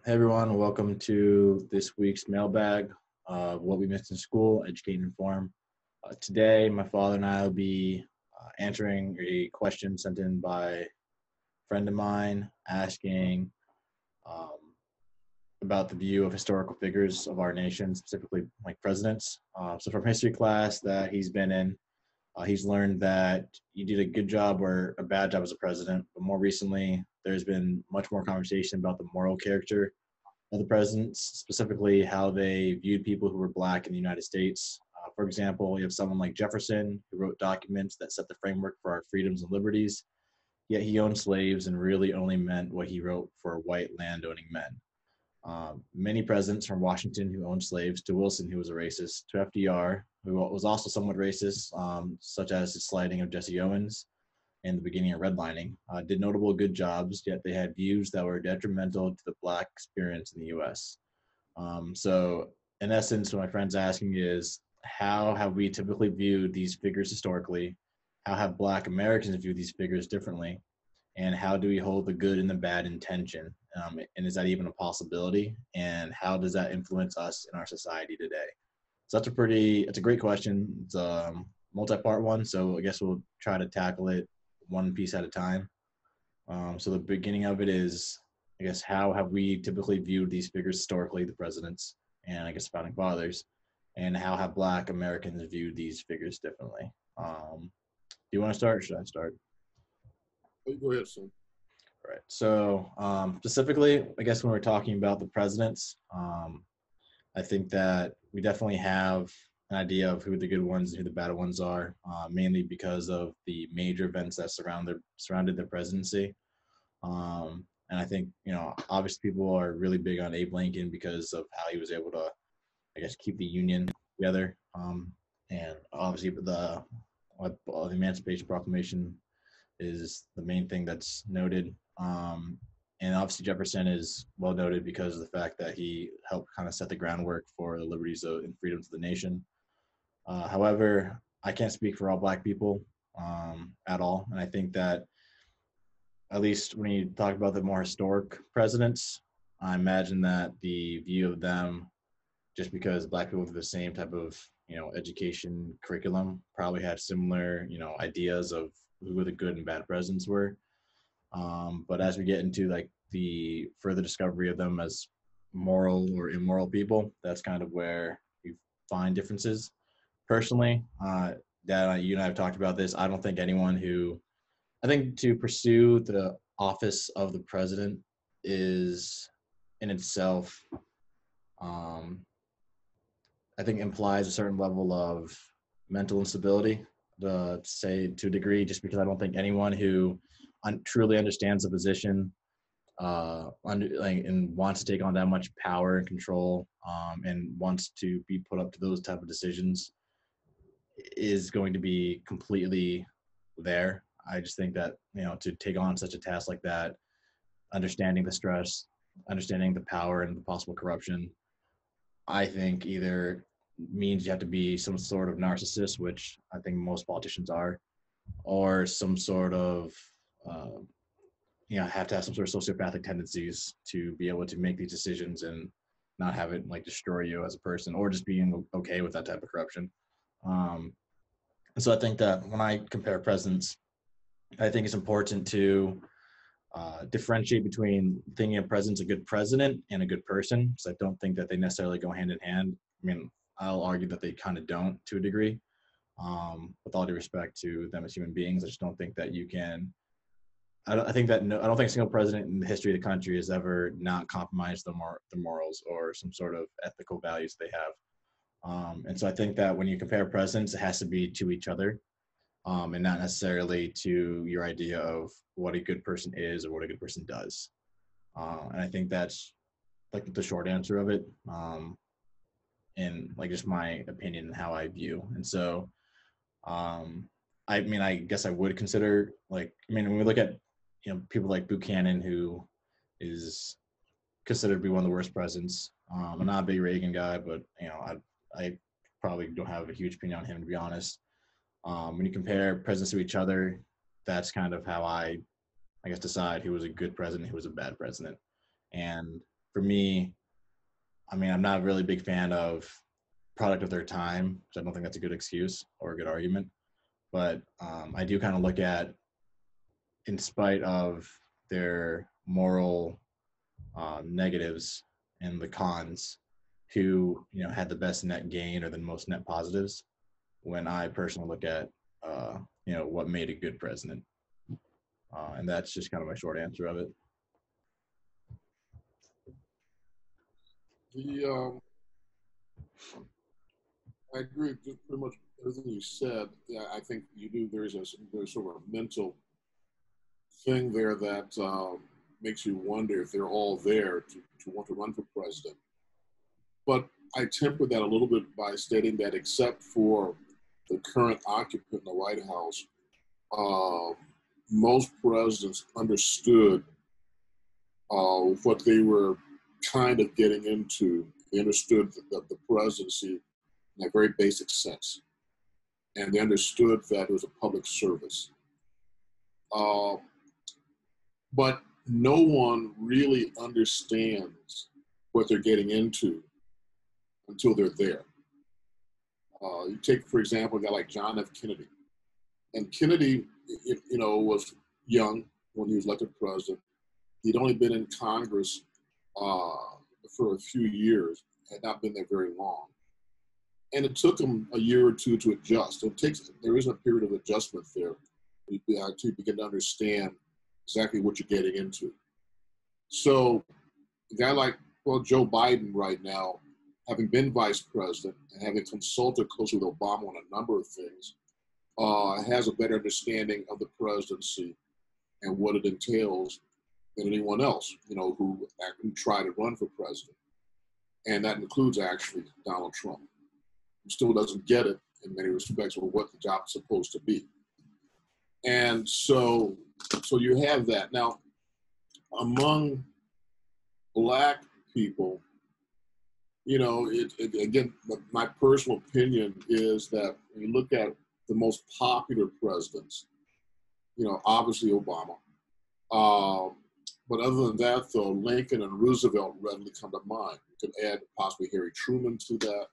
Hey everyone, welcome to this week's mailbag of what we missed in school, educate and inform. Today, my father and I will be answering a question sent in by a friend of mine asking um, about the view of historical figures of our nation, specifically like presidents. So from history class that he's been in, he's learned that you did a good job or a bad job as a president, but more recently, there's been much more conversation about the moral character of the presidents, specifically how they viewed people who were black in the United States. For example, you have someone like Jefferson who wrote documents that set the framework for our freedoms and liberties, yet he owned slaves and really only meant what he wrote for white landowning men. Many presidents from Washington who owned slaves to Wilson, who was a racist, to FDR, who was also somewhat racist, such as his slighting of Jesse Owens and the beginning of redlining, did notable good jobs, yet they had views that were detrimental to the black experience in the U.S. So, in essence, what my friend's asking is, how have we typically viewed these figures historically? How have black Americans viewed these figures differently? And how do we hold the good and the bad in tension? And is that even a possibility? And how does that influence us in our society today? So it's a great question. It's a multi-part one. So I guess we'll try to tackle it one piece at a time. So the beginning of it is, I guess, how have we typically viewed these figures historically, the presidents and I guess founding fathers, and how have Black Americans viewed these figures differently? Do you want to start? Or should I start? Go ahead, son. All right. So specifically, I guess when we're talking about the presidents, I think that we definitely have an idea of who the good ones and who the bad ones are, mainly because of the major events that surrounded their presidency. And I think, obviously people are really big on Abe Lincoln because of how he was able to, I guess, keep the Union together. And obviously the Emancipation Proclamation is the main thing that's noted. And obviously Jefferson is well noted because of the fact that he helped kind of set the groundwork for the liberties and freedoms of the nation. However, I can't speak for all Black people at all. And I think that at least when you talk about the more historic presidents, I imagine that the view of them, just because Black people have the same type of education curriculum, probably had similar ideas of who the good and bad presidents were. But as we get into like the further discovery of them as moral or immoral people, that's kind of where you find differences. Personally, Dad, you and I have talked about this. I think to pursue the office of the president is in itself, I think implies a certain level of mental instability, to say to a degree, just because I don't think anyone who truly understands the position and wants to take on that much power and control and wants to be put up to those type of decisions is going to be completely there. I just think that to take on such a task like that, understanding the stress, understanding the power and the possible corruption, I think either means you have to be some sort of narcissist, which I think most politicians are, or some sort of have to have some sort of sociopathic tendencies to be able to make these decisions and not have it like destroy you as a person, or just being okay with that type of corruption. And so I think that when I compare presidents, I think it's important to differentiate between thinking a president's a good president and a good person, because I don't think that they necessarily go hand in hand. I mean, I'll argue that they kind of don't to a degree. With all due respect to them as human beings, I just don't think that you can. I don't think a single president in the history of the country has ever not compromised the morals or some sort of ethical values they have. And so I think that when you compare presidents, it has to be to each other, and not necessarily to your idea of what a good person is or what a good person does. And I think that's like the short answer of it, and like just my opinion and how I view. And so, I mean, I guess I would consider when we look at people like Buchanan, who is considered to be one of the worst presidents. I'm not a big Reagan guy, but I probably don't have a huge opinion on him, to be honest. When you compare presidents to each other, that's kind of how I guess decide who was a good president, who was a bad president. And for me, I mean, I'm not a really big fan of product of their time, because I don't think that's a good excuse or a good argument. But I do kind of look at, in spite of their moral negatives and the cons, who had the best net gain or the most net positives. When I personally look at what made a good president, and that's just kind of my short answer of it. I agree with pretty much everything you said. Yeah, I think you do. There's sort of a mental thing there that makes you wonder if they're all there to want to run for president. But I temper that a little bit by stating that except for the current occupant in the White House, most presidents understood what they were kind of getting into. They understood the presidency in a very basic sense. And they understood that it was a public service. But no one really understands what they're getting into until they're there. You take, for example, a guy like John F. Kennedy. And Kennedy, was young when he was elected president. He'd only been in Congress for a few years, had not been there very long. And it took him a year or two to adjust. There is a period of adjustment there to begin to understand exactly what you're getting into. So a guy like, Joe Biden right now, having been vice president and having consulted closely with Obama on a number of things, has a better understanding of the presidency and what it entails than anyone else, who tried to run for president. And that includes actually Donald Trump, who still doesn't get it in many respects or what the job is supposed to be. And so you have that. Now, among Black people, again, my personal opinion is that when you look at the most popular presidents, obviously Obama. But other than that, though, Lincoln and Roosevelt readily come to mind. You can add possibly Harry Truman to that.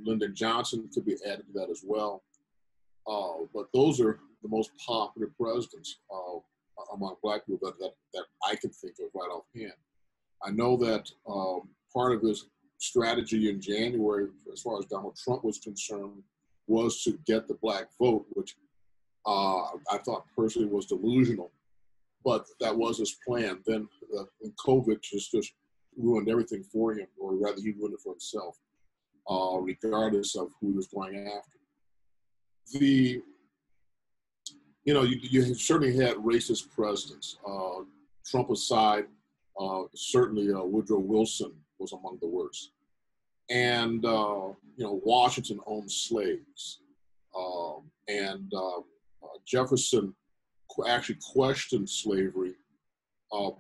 Lyndon Johnson could be added to that as well. But those are the most popular presidents among Black people that I can think of right offhand. I know that part of his strategy in January, as far as Donald Trump was concerned, was to get the Black vote, which I thought personally was delusional, but that was his plan. Then COVID just ruined everything for him, or rather he ruined it for himself, regardless of who he was going after. You certainly had racist presidents. Trump aside, certainly Woodrow Wilson was among the worst. And, Washington owned slaves. And Jefferson actually questioned slavery,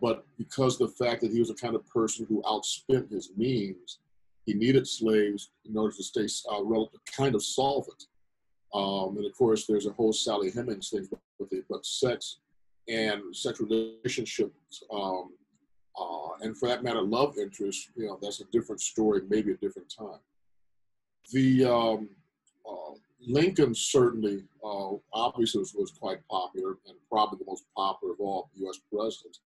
but because of the fact that he was the kind of person who outspent his means, he needed slaves in order to stay kind of solvent. And of course, there's a whole Sally Hemings thing with it, but sex and sexual relationships, and for that matter, love interest, that's a different story, maybe a different time. Lincoln certainly, obviously was quite popular and probably the most popular of all U.S. presidents.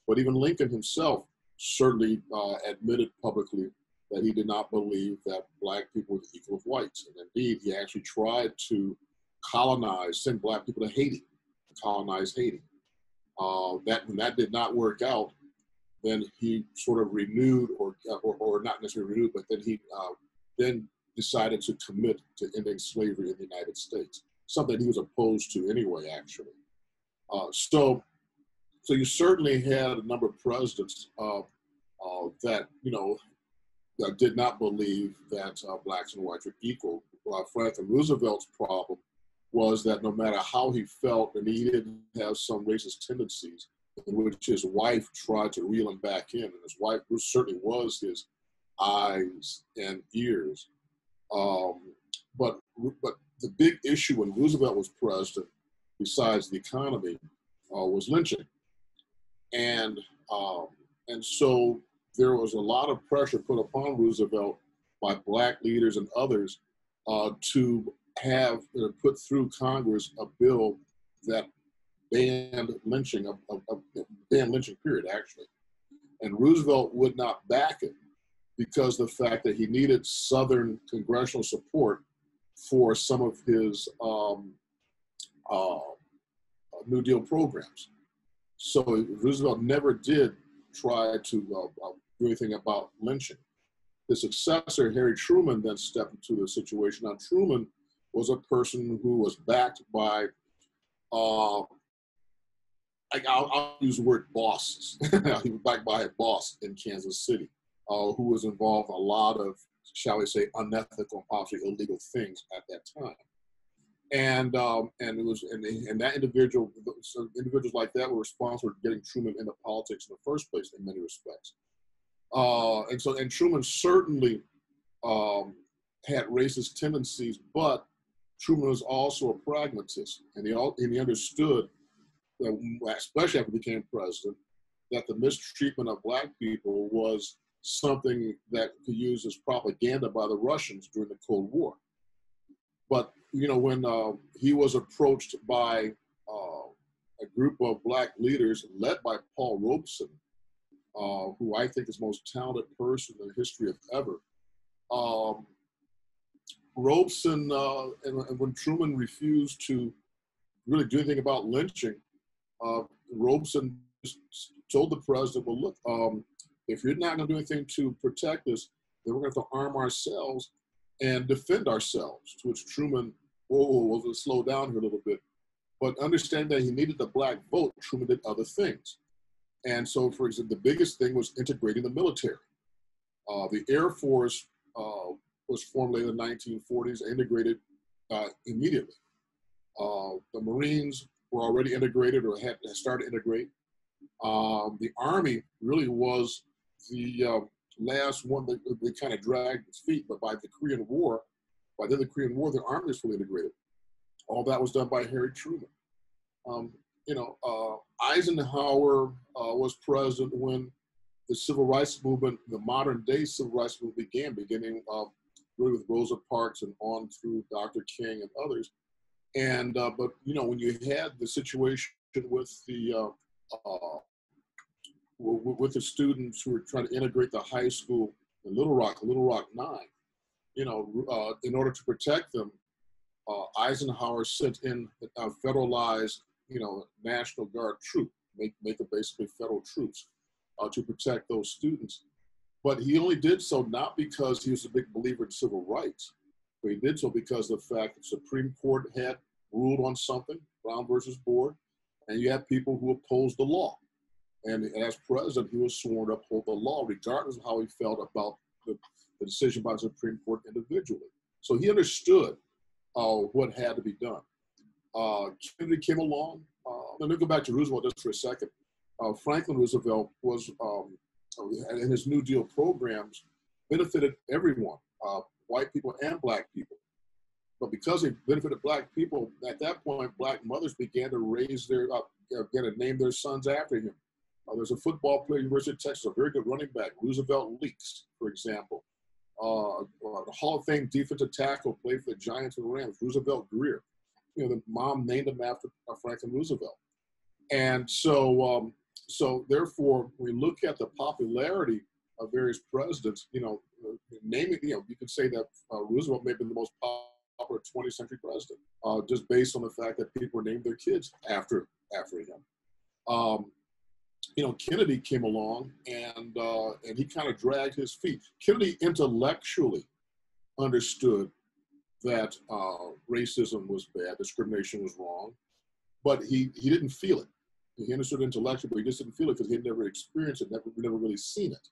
But even Lincoln himself certainly admitted publicly that he did not believe that Black people were the equal of whites. And indeed, he actually tried to send Black people to Haiti, colonize Haiti. When that did not work out, then he sort of renewed, or not necessarily renewed, but then he then decided to commit to ending slavery in the United States, something he was opposed to anyway, actually. So you certainly had a number of presidents that, that did not believe that Blacks and whites were equal. Franklin Roosevelt's problem was that no matter how he felt, and he did have some racist tendencies, in which his wife tried to reel him back in, and his wife certainly was his eyes and ears. But the big issue when Roosevelt was president, besides the economy, was lynching. And And so there was a lot of pressure put upon Roosevelt by black leaders and others to have put through Congress a bill that banned lynching, banned lynching period, actually. And Roosevelt would not back it because of the fact that he needed Southern congressional support for some of his New Deal programs. So Roosevelt never did try to do anything about lynching. His successor, Harry Truman, then stepped into the situation. Now, Truman was a person who was backed by, I'll use the word bosses. He was backed by a boss in Kansas City who was involved in a lot of, shall we say, unethical and possibly illegal things at that time. And it was and that individual, so individuals like that were responsible for getting Truman into politics in the first place in many respects. And Truman certainly had racist tendencies, but Truman was also a pragmatist, and he understood that, especially after he became president, that the mistreatment of black people was something that could be used as propaganda by the Russians during the Cold War. But when he was approached by a group of black leaders led by Paul Robeson, who I think is the most talented person in the history of ever, Robeson, and when Truman refused to really do anything about lynching, Robeson told the president, well, look, if you're not going to do anything to protect us, then we're going to have to arm ourselves and defend ourselves. To which Truman, we'll slow down here a little bit. But understand that he needed the black vote, Truman did other things. And so, for example, the biggest thing was integrating the military. The Air Force was formulated in the 1940s, integrated immediately. The Marines were already integrated or had started to integrate. The Army really was the last one that they kind of dragged its feet, but by the Korean War, the Army was fully integrated. All that was done by Harry Truman. Eisenhower was president when the civil rights movement, the modern day civil rights movement beginning really with Rosa Parks and on through Dr. King and others. And but when you had the situation with the students who were trying to integrate the high school in Little Rock 9, in order to protect them, Eisenhower sent in federalized, National Guard troop, make it basically federal troops to protect those students. But he only did so not because he was a big believer in civil rights, but he did so because of the fact that the Supreme Court had ruled on something, Brown versus Board, and you had people who opposed the law. And as president, he was sworn to uphold the law, regardless of how he felt about the decision by the Supreme Court individually. So he understood what had to be done. Kennedy came along. Let me go back to Roosevelt just for a second. Franklin Roosevelt was, in his New Deal programs, benefited everyone, white people and black people. But because he benefited black people, at that point, black mothers began to raise began to name their sons after him. There's a football player at University of Texas, a very good running back, Roosevelt Leaks, for example. The Hall of Fame defensive tackle, played for the Giants and Rams, Roosevelt Greer. The mom named him after Franklin Roosevelt. And so, therefore, when we look at the popularity of various presidents, naming, you could say that Roosevelt may have been the most popular 20th century president, just based on the fact that people named their kids after him. Kennedy came along and he kind of dragged his feet. Kennedy intellectually understood that racism was bad, discrimination was wrong, but he didn't feel it. He understood intellectually, but he just didn't feel it because he had never experienced it, never really seen it.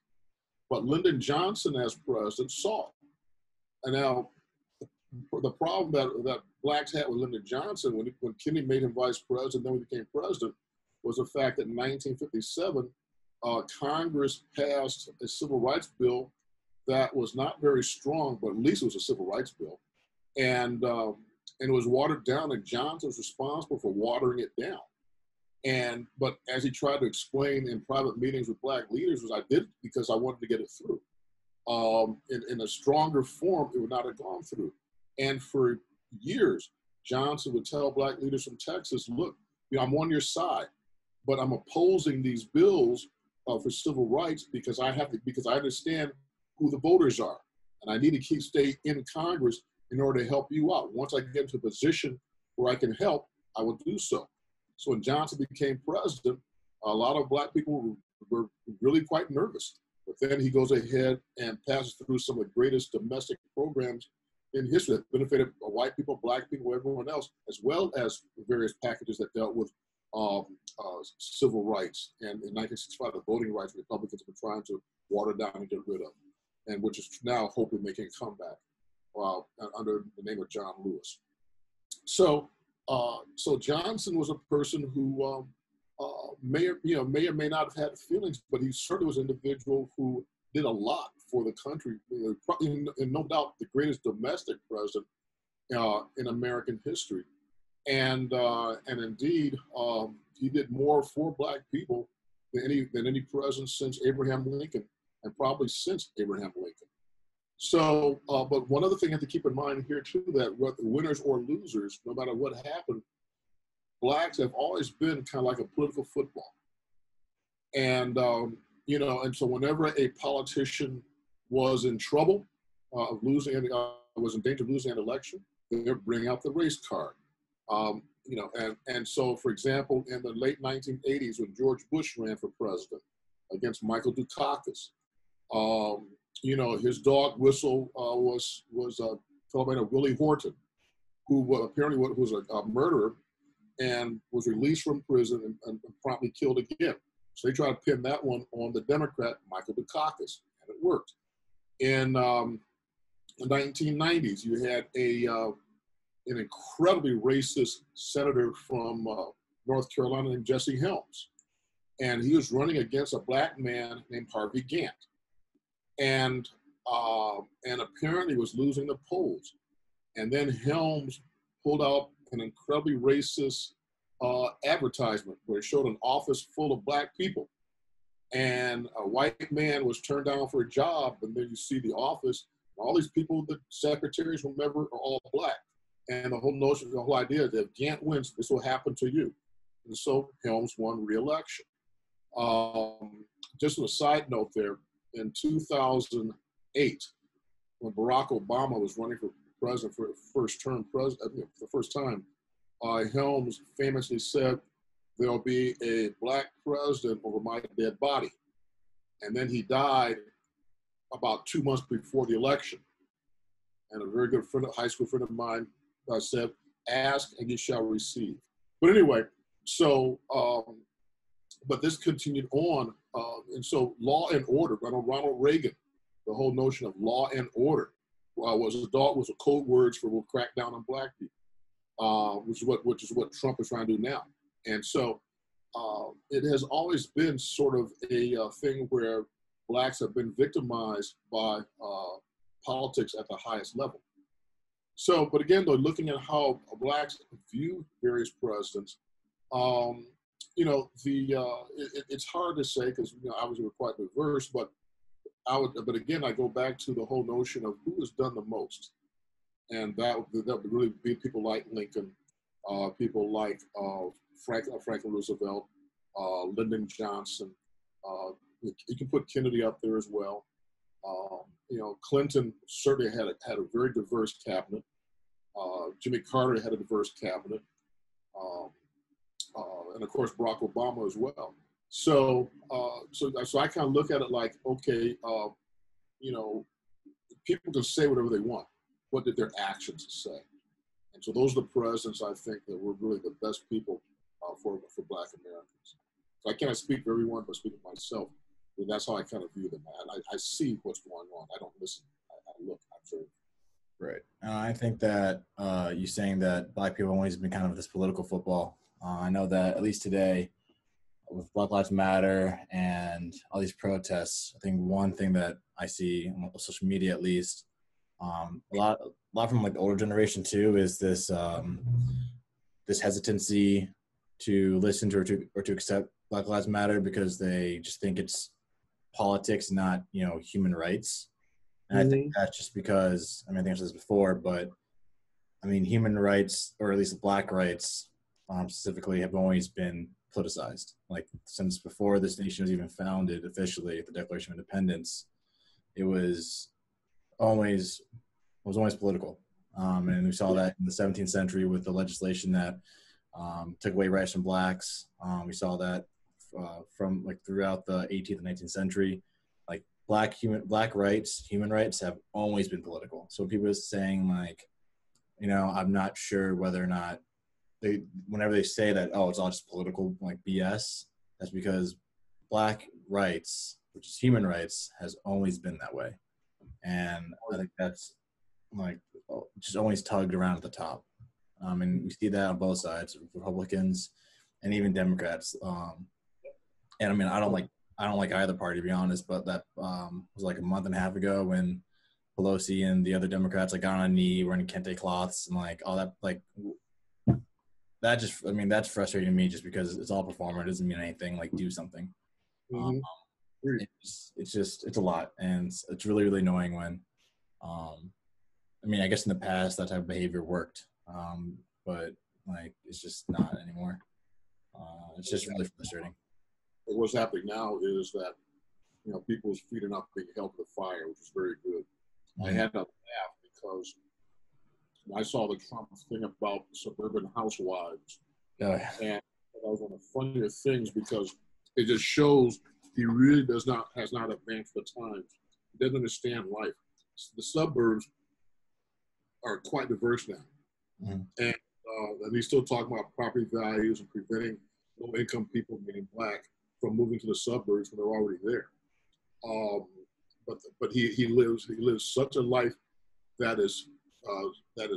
But Lyndon Johnson, as president, saw it. And now, the problem that blacks had with Lyndon Johnson when Kennedy made him vice president, then he became president, was the fact that in 1957, Congress passed a civil rights bill that was not very strong, but at least it was a civil rights bill. And it was watered down, and Johnson was responsible for watering it down. But as he tried to explain in private meetings with black leaders, was I did it because I wanted to get it through. In a stronger form, it would not have gone through. And for years, Johnson would tell black leaders from Texas, look, I'm on your side, but I'm opposing these bills for civil rights because I understand who the voters are. And I need to stay in Congress in order to help you out. Once I get into a position where I can help, I will do so. So when Johnson became president, a lot of black people were really quite nervous. But then he goes ahead and passes through some of the greatest domestic programs in history that benefited white people, black people, everyone else, as well as various packages that dealt with civil rights. And in 1965, the voting rights Republicans have been trying to water down and get rid of, and which is now hopefully making a comeback under the name of John Lewis. So Johnson was a person who may or may not have had feelings, but he certainly was an individual who did a lot for the country. And no doubt the greatest domestic president in American history. And indeed, he did more for black people than any president since Abraham Lincoln, and probably since Abraham Lincoln. So, but one other thing I have to keep in mind here too, that whether winners or losers, no matter what happened, blacks have always been kind of like a political football. And, and so whenever a politician was in trouble of losing, was in danger of losing an election, they'd bring out the race card. And so, for example, in the late 1980s, when George Bush ran for president against Michael Dukakis, his dog whistle was a fellow named Willie Horton, who apparently was a murderer and was released from prison and promptly killed again. So they tried to pin that one on the Democrat, Michael Dukakis, and it worked. In the 1990s, you had an incredibly racist senator from North Carolina named Jesse Helms. And he was running against a black man named Harvey Gantt. And apparently was losing the polls. And then Helms pulled out an incredibly racist advertisement where it showed an office full of black people. And a white man was turned down for a job, and then you see the office, and all these people, the secretaries, whomever, are all black. And the whole idea is that if Gantt wins, this will happen to you. And so Helms won re-election. Just on a side note there, in 2008, when Barack Obama was running for president for the first time, Helms famously said, "There'll be a black president over my dead body." And then he died about 2 months before the election. And a very good high school friend of mine said, "Ask and you shall receive." But anyway, so, but this continued on. And so law and order, Ronald Reagan, the whole notion of law and order was a code words for we'll crack down on black people, which is what Trump is trying to do now. And so it has always been sort of a thing where blacks have been victimized by politics at the highest level. So, but again, though, looking at how blacks view various presidents, it's hard to say because obviously we're quite diverse, but again, I go back to the whole notion of who has done the most, and that would really be people like Lincoln, people like Franklin Roosevelt, Lyndon Johnson. You can put Kennedy up there as well. Clinton certainly had a very diverse cabinet. Jimmy Carter had a diverse cabinet. And of course, Barack Obama as well. So I kind of look at it like, okay, people can say whatever they want. What did their actions say? And so those are the presidents I think that were really the best people for Black Americans. So I can't speak for everyone, but speak for myself. And that's how I kind of view them. I see what's going on. I don't listen. I look. I observe. Right. I think that you saying that Black people have always been kind of this political football. I know that at least today, with Black Lives Matter and all these protests, I think one thing that I see on social media, at least, a lot from like the older generation too, is this this hesitancy to listen to or to accept Black Lives Matter because they just think it's politics, not human rights. And I think that's just because I think I've said this before, but I mean human rights, or at least Black rights specifically, have always been politicized. Like since before this nation was even founded officially, the Declaration of Independence, it was always political. And we saw that in the 17th century with the legislation that took away rights from blacks. We saw that from like throughout the 18th and 19th century. Like black rights, human rights have always been political. So people are saying like, I'm not sure whether or not whenever they say that, oh, it's all just political, like BS, that's because Black rights, which is human rights, has always been that way. And I think that's like just always tugged around at the top. And we see that on both sides, Republicans and even Democrats. And I mean, I don't like either party, to be honest, but that was like a month and a half ago when Pelosi and the other Democrats like got on a knee wearing kente cloths and like all that, like that just, that's frustrating to me just because it's all performer. It doesn't mean anything. Like do something. It's a lot, and it's really, really annoying when, I guess in the past that type of behavior worked, but like it's just not anymore. It's just really frustrating. What's happening now is that people's feet are not being held to the fire, which is very good. I had to laugh because I saw the Trump thing about suburban housewives, and that was one of the funnier things because it just shows he really has not advanced the times. He doesn't understand life. The suburbs are quite diverse now, and he's still talking about property values and preventing low-income people, meaning black, from moving to the suburbs when they're already there. But he lives such a life that is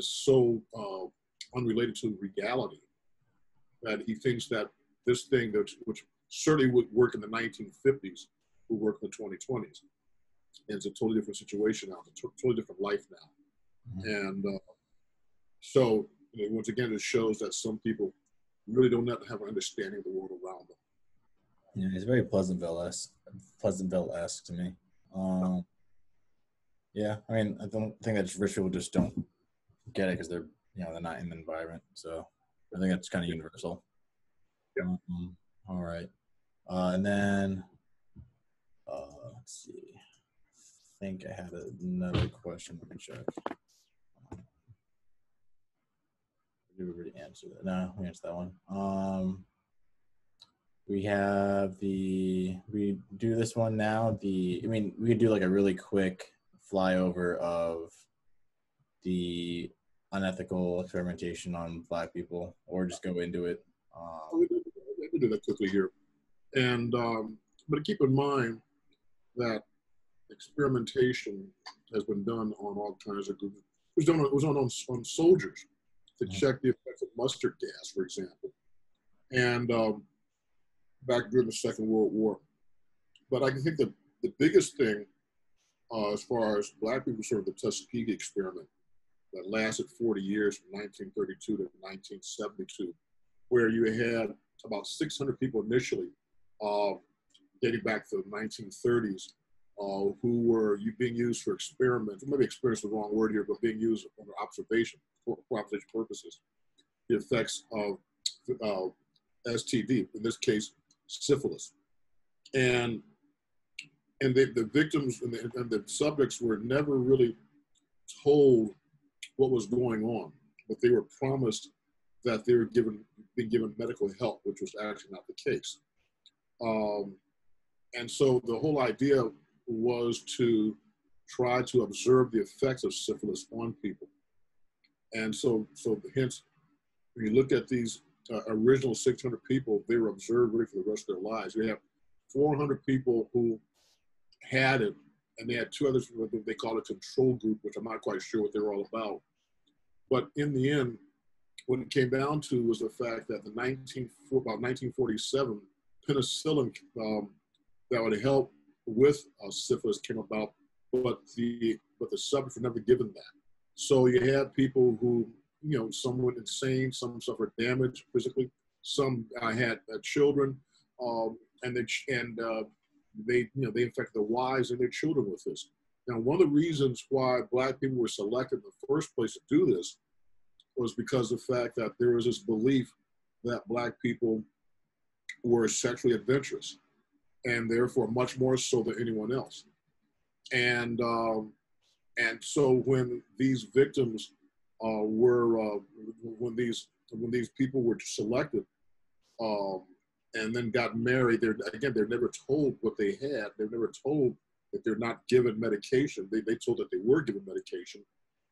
so unrelated to reality that he thinks that this thing which certainly would work in the 1950s will work in the 2020s. And it's a totally different situation now. It's a totally different life now. And so once again, it shows that some people really don't have an understanding of the world around them. Yeah, it's very Pleasantville-esque to me. Yeah, I don't think that rich people just don't get it because they're not in the environment. So I think that's kind of universal. Yeah. All right, and then let's see. I think I had another question. Let me check. Did we already answer that? No, we answered that one. We do this one now. We could do like a really quick flyover of the unethical experimentation on Black people, or just go into it. We can do that quickly here. And but keep in mind that experimentation has been done on all kinds of groups. It was done on soldiers to check the effects of mustard gas, for example, and back during the Second World War. But I think that the biggest thing, as far as Black people, sort of the Tuskegee Experiment that lasted 40 years from 1932 to 1972, where you had about 600 people initially, dating back to the 1930s, who were being used for experiments. Maybe experiment is the wrong word here, but being used for observation, for observation purposes. The effects of STD, in this case, syphilis, and the victims and the subjects were never really told what was going on, but they were promised that they were being given medical help, which was actually not the case. And so the whole idea was to try to observe the effects of syphilis on people. And so hence, when you look at these original 600 people, they were observed really for the rest of their lives. You have 400 people who had it, and they had two others, they call it control group, which I'm not quite sure what they were all about. But in the end, what it came down to was the fact that about 1947, penicillin that would help with syphilis came about, but the subjects were never given that. So you had people who, some went insane, some suffered damage physically, Some had children, and they infected their wives and their children with this. Now, one of the reasons why Black people were selected in the first place to do this was because of the fact that there was this belief that Black people were sexually adventurous, and therefore much more so than anyone else. And so when these victims when these people were selected and then got married, they're never told what they had. They're never told that they're not given medication. They told that they were given medication,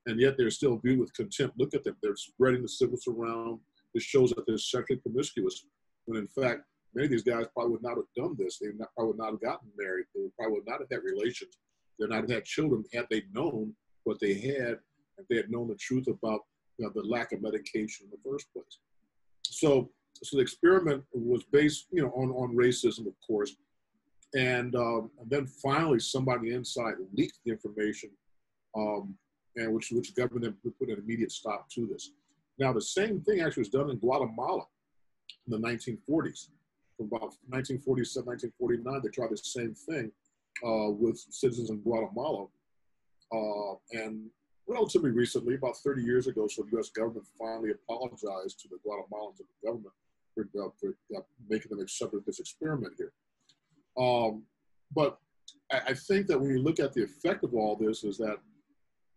and yet they're still viewed with contempt. Look at them. They're spreading the syphilis around. This shows that they're sexually promiscuous, when in fact, many of these guys probably would not have done this. Probably would not have gotten married. They probably would not have had relations. They would not have had children had they known what they had, if they had known the truth about the lack of medication in the first place. So the experiment was based, on racism, of course. And then finally, somebody inside leaked the information, and which the government put an immediate stop to this. Now, the same thing actually was done in Guatemala in the 1940s. From about 1947, 1949, they tried the same thing with citizens in Guatemala. And relatively recently, about 30 years ago, so the U.S. government finally apologized to the Guatemalans and the government for making them accept this experiment here. But I think that when you look at the effect of all this, is that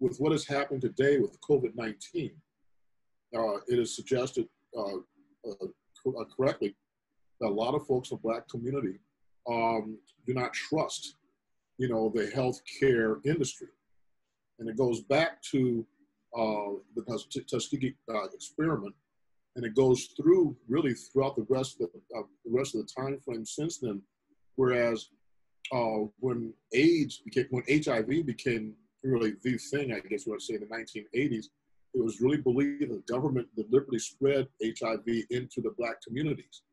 with what has happened today with COVID-19, it is suggested correctly that a lot of folks in the Black community do not trust, the healthcare industry. And it goes back to the Tuskegee Experiment, and it goes through really throughout the rest of the time frame since then. Whereas when HIV became really the thing, I guess we would say in the 1980s, it was really believed that the government deliberately spread HIV into the Black communities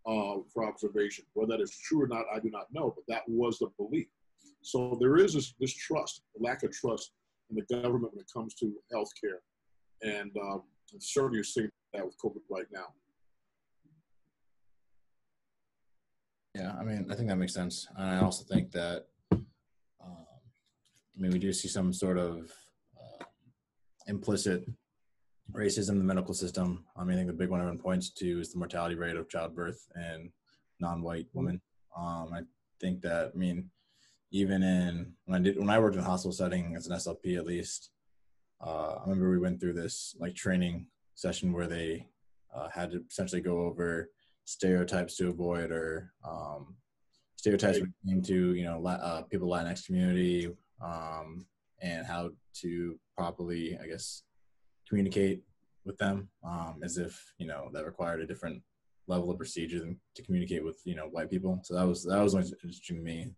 for observation. Whether that is true or not, I do not know, but that was the belief. So there is this trust, a lack of trust in the government when it comes to healthcare, and certainly you're seeing that with COVID right now. Yeah, I mean, I think that makes sense. And I also think that, we do see some sort of implicit racism in the medical system. I think the big one everyone points to is the mortality rate of childbirth in non-white women. I think that, even when I worked in a hospital setting as an SLP, at least, I remember we went through this training session where they had to essentially go over stereotypes to avoid, or stereotypes when it came to people Latinx community, and how to properly, I guess, communicate with them, as if that required a different level of procedure than to communicate with white people. So that was interesting to me.